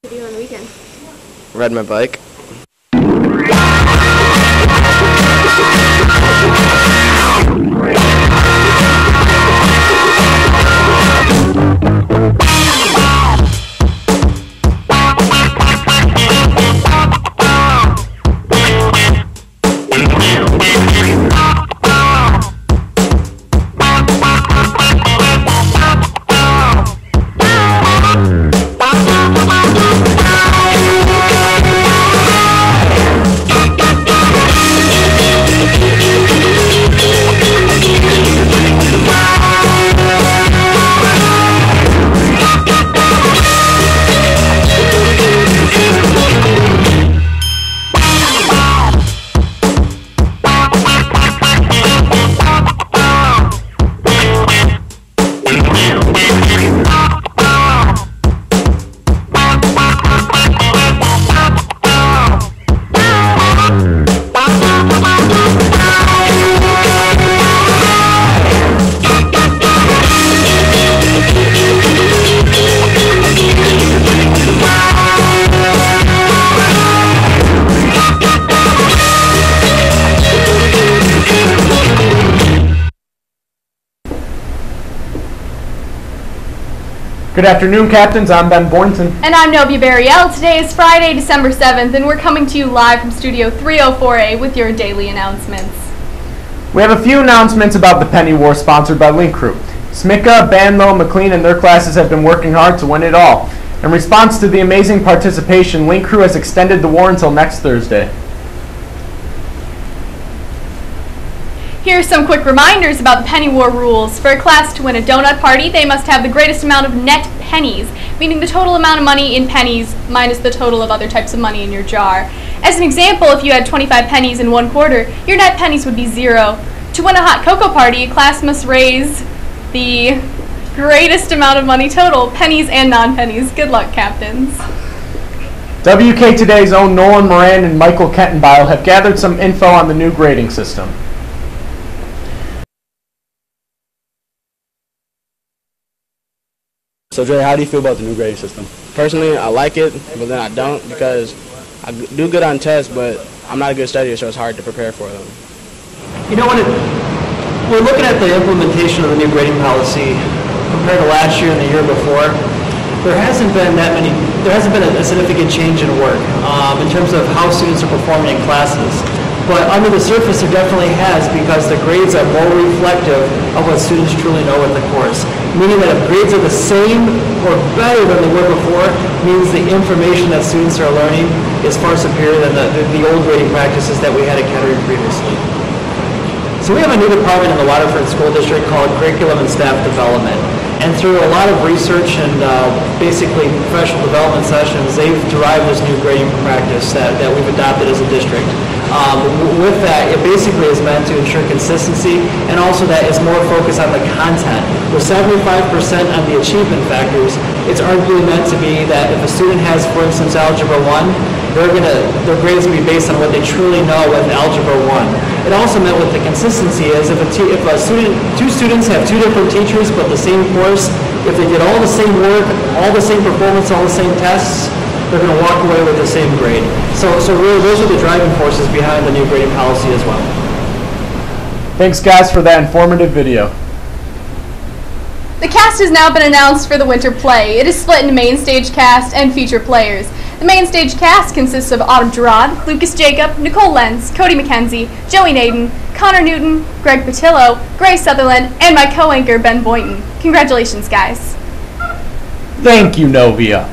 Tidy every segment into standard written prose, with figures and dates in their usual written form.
What do you do on the weekend? Ride my bike. Good afternoon, Captains. I'm Ben Boynton. And I'm Novia Barriel. Today is Friday, December 7th, and we're coming to you live from Studio 304A with your daily announcements. We have a few announcements about the Penny War sponsored by Link Crew. Smicka, Banlow, McLean, and their classes have been working hard to win it all. In response to the amazing participation, Link Crew has extended the war until next Thursday. Here are some quick reminders about the Penny War rules. For a class to win a donut party, they must have the greatest amount of net pennies, meaning the total amount of money in pennies minus the total of other types of money in your jar. As an example, if you had 25 pennies in 1/4, your net pennies would be 0. To win a hot cocoa party, a class must raise the greatest amount of money total, pennies and non-pennies. Good luck, Captains. WK Today's own Nolan Moran and Michael Kettenbile have gathered some info on the new grading system. So Dre, how do you feel about the new grading system? Personally, I like it, but then I don't because I do good on tests, but I'm not a good studier, so it's hard to prepare for them. You know, we're looking at the implementation of the new grading policy compared to last year and the year before. There hasn't been a significant change in work in terms of how students are performing in classes. But under the surface, there definitely has, because the grades are more reflective of what students truly know with the course. Meaning that if grades are the same or better than they were before, means the information that students are learning is far superior than the old grading practices that we had at Kettering previously. So we have a new department in the Waterford School District called Curriculum and Staff Development. And through a lot of research and basically professional development sessions, they've derived this new grading practice that we've adopted as a district. With that, it basically is meant to ensure consistency, and also that it's more focused on the content. With 75% on the achievement factors, it's arguably meant to be that if a student has, for instance, Algebra 1, their grades will be based on what they truly know with Algebra 1. It also meant with the consistency is if two students have two different teachers but the same course, if they did all the same work, all the same performance, all the same tests, they're going to walk away with the same grade. So really those are the driving forces behind the new grading policy as well. Thanks, guys, for that informative video. The cast has now been announced for the winter play. It is split into main stage cast and feature players. The main stage cast consists of Autumn Gerard, Lucas Jacob, Nicole Lenz, Cody McKenzie, Joey Naden, Connor Newton, Greg Patillo, Grace Sutherland, and my co-anchor Ben Boynton. Congratulations, guys. Thank you, Novia.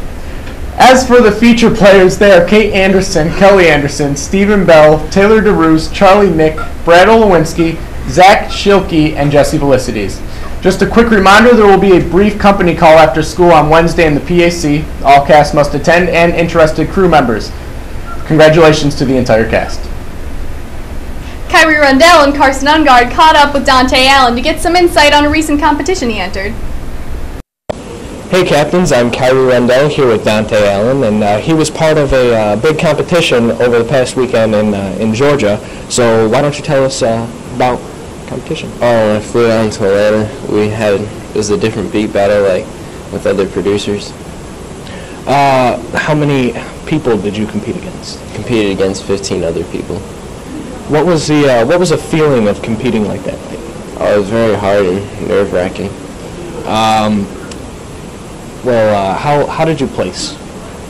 As for the feature players, they are Kate Anderson, Kelly Anderson, Stephen Bell, Taylor DeRoos, Charlie Nick, Brad Olowinski, Zach Schilke, and Jesse Felicities. Just a quick reminder, there will be a brief company call after school on Wednesday in the PAC. All cast must attend, and interested crew members. Congratulations to the entire cast. Kyrie Rundell and Carson Ungard caught up with Dante Allen to get some insight on a recent competition he entered. Hey Captains, I'm Kyrie Rundell here with Dante Allen, and he was part of a big competition over the past weekend in Georgia. So why don't you tell us about competition? Oh, I flew out into Atlanta. It was a different beat battle, like with other producers. How many people did you compete against? Competed against 15 other people. What was the feeling of competing like that? Oh, it was very hard and nerve-wracking. How did you place?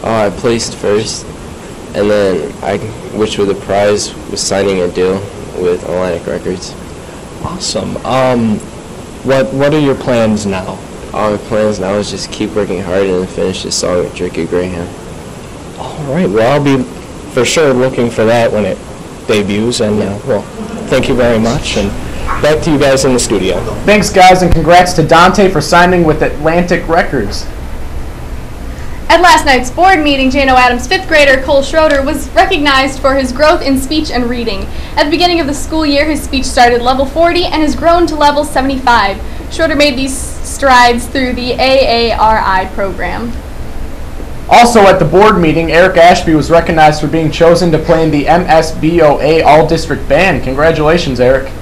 Oh, I placed first, and then which with the prize was signing a deal with Atlantic Records. Awesome. What are your plans now? All my plans now is just keep working hard and finish this song with Drake Graham. All right. Well, I'll be for sure looking for that when it debuts. And thank you very much. And back to you guys in the studio. Thanks, guys, and congrats to Dante for signing with Atlantic Records. At last night's board meeting, Jano Adams' 5th grader Cole Schroeder was recognized for his growth in speech and reading. At the beginning of the school year, his speech started at level 40 and has grown to level 75. Schroeder made these strides through the AARI program. Also at the board meeting, Eric Ashby was recognized for being chosen to play in the MSBOA All-District Band. Congratulations, Eric.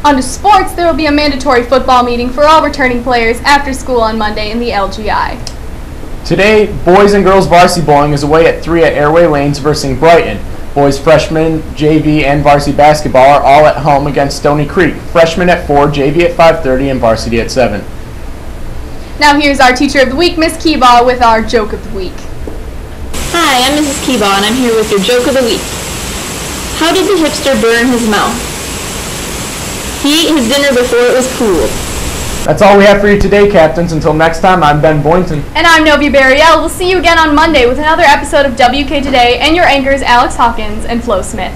On to sports, there will be a mandatory football meeting for all returning players after school on Monday in the LGI. Today, boys and girls varsity bowling is away at 3 at Airway Lanes versus Brighton. Boys freshman, JV, and varsity basketball are all at home against Stony Creek. Freshmen at 4, JV at 5:30, and varsity at 7. Now here's our Teacher of the Week, Miss Keebaugh, with our Joke of the Week. Hi, I'm Mrs. Keebaugh, and I'm here with your Joke of the Week. How did the hipster burn his mouth? He ate his dinner before it was cooled. That's all we have for you today, Captains. Until next time, I'm Ben Boynton. And I'm Novia Barriel. We'll see you again on Monday with another episode of WK Today and your anchors Alex Hawkins and Flo Smith.